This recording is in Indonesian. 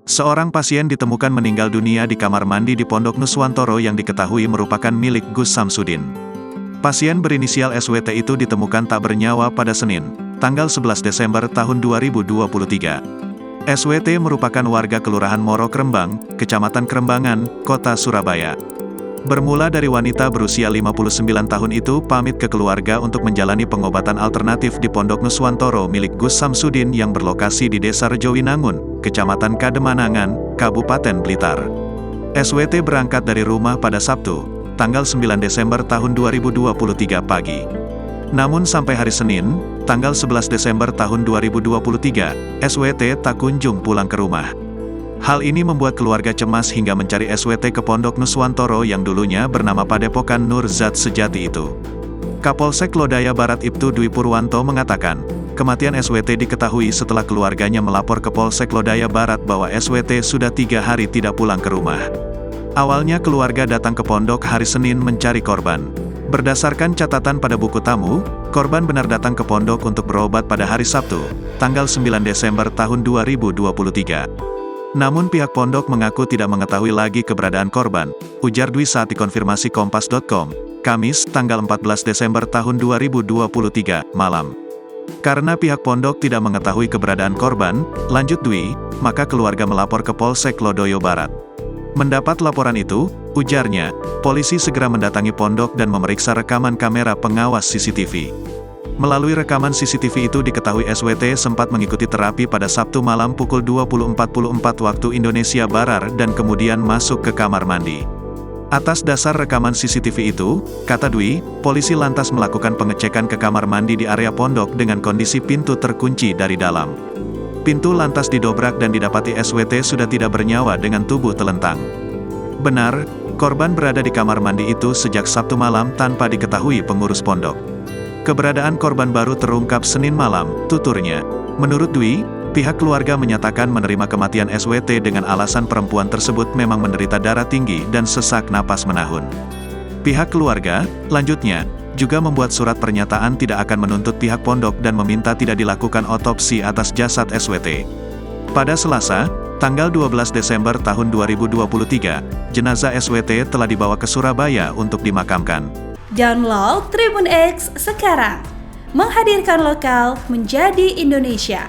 Seorang pasien ditemukan meninggal dunia di kamar mandi di Pondok Nuswantoro yang diketahui merupakan milik Gus Samsudin. Pasien berinisial SWT itu ditemukan tak bernyawa pada Senin, tanggal 11 Desember tahun 2023. SWT merupakan warga Kelurahan Moro Krembang, Kecamatan Krembangan, Kota Surabaya. Bermula dari wanita berusia 59 tahun itu pamit ke keluarga untuk menjalani pengobatan alternatif di Pondok Nuswantoro milik Gus Samsudin yang berlokasi di Desa Rejowinangun, Kecamatan Kademanangan, Kabupaten Blitar. SWT berangkat dari rumah pada Sabtu, tanggal 9 Desember tahun 2023 pagi. Namun sampai hari Senin, tanggal 11 Desember tahun 2023, SWT tak kunjung pulang ke rumah. Hal ini membuat keluarga cemas hingga mencari SWT ke Pondok Nuswantoro yang dulunya bernama Padepokan Nur Zat Sejati itu. Kapolsek Lodaya Barat Ibtu Dwi Purwanto mengatakan, kematian SWT diketahui setelah keluarganya melapor ke Polsek Lodaya Barat bahwa SWT sudah 3 hari tidak pulang ke rumah. Awalnya keluarga datang ke pondok hari Senin mencari korban. Berdasarkan catatan pada buku tamu, korban benar datang ke pondok untuk berobat pada hari Sabtu, tanggal 9 Desember tahun 2023. Namun pihak pondok mengaku tidak mengetahui lagi keberadaan korban, ujar Dwi saat dikonfirmasi Kompas.com, Kamis, tanggal 14 Desember tahun 2023, malam. Karena pihak pondok tidak mengetahui keberadaan korban, lanjut Dwi, maka keluarga melapor ke Polsek Lodaya Barat. Mendapat laporan itu, ujarnya, polisi segera mendatangi pondok dan memeriksa rekaman kamera pengawas CCTV. Melalui rekaman CCTV itu diketahui SWT sempat mengikuti terapi pada Sabtu malam pukul 20.44 waktu Indonesia Barat dan kemudian masuk ke kamar mandi. Atas dasar rekaman CCTV itu, kata Dwi, polisi lantas melakukan pengecekan ke kamar mandi di area pondok dengan kondisi pintu terkunci dari dalam. Pintu lantas didobrak dan didapati SWT sudah tidak bernyawa dengan tubuh telentang. Benar, korban berada di kamar mandi itu sejak Sabtu malam tanpa diketahui pengurus pondok. Keberadaan korban baru terungkap Senin malam, tuturnya. Menurut Dwi, pihak keluarga menyatakan menerima kematian SWT dengan alasan perempuan tersebut memang menderita darah tinggi dan sesak napas menahun. Pihak keluarga, lanjutnya, juga membuat surat pernyataan tidak akan menuntut pihak pondok dan meminta tidak dilakukan otopsi atas jasad SWT. Pada Selasa, tanggal 12 Desember tahun 2023, jenazah SWT telah dibawa ke Surabaya untuk dimakamkan. Download Tribun X sekarang, menghadirkan lokal menjadi Indonesia.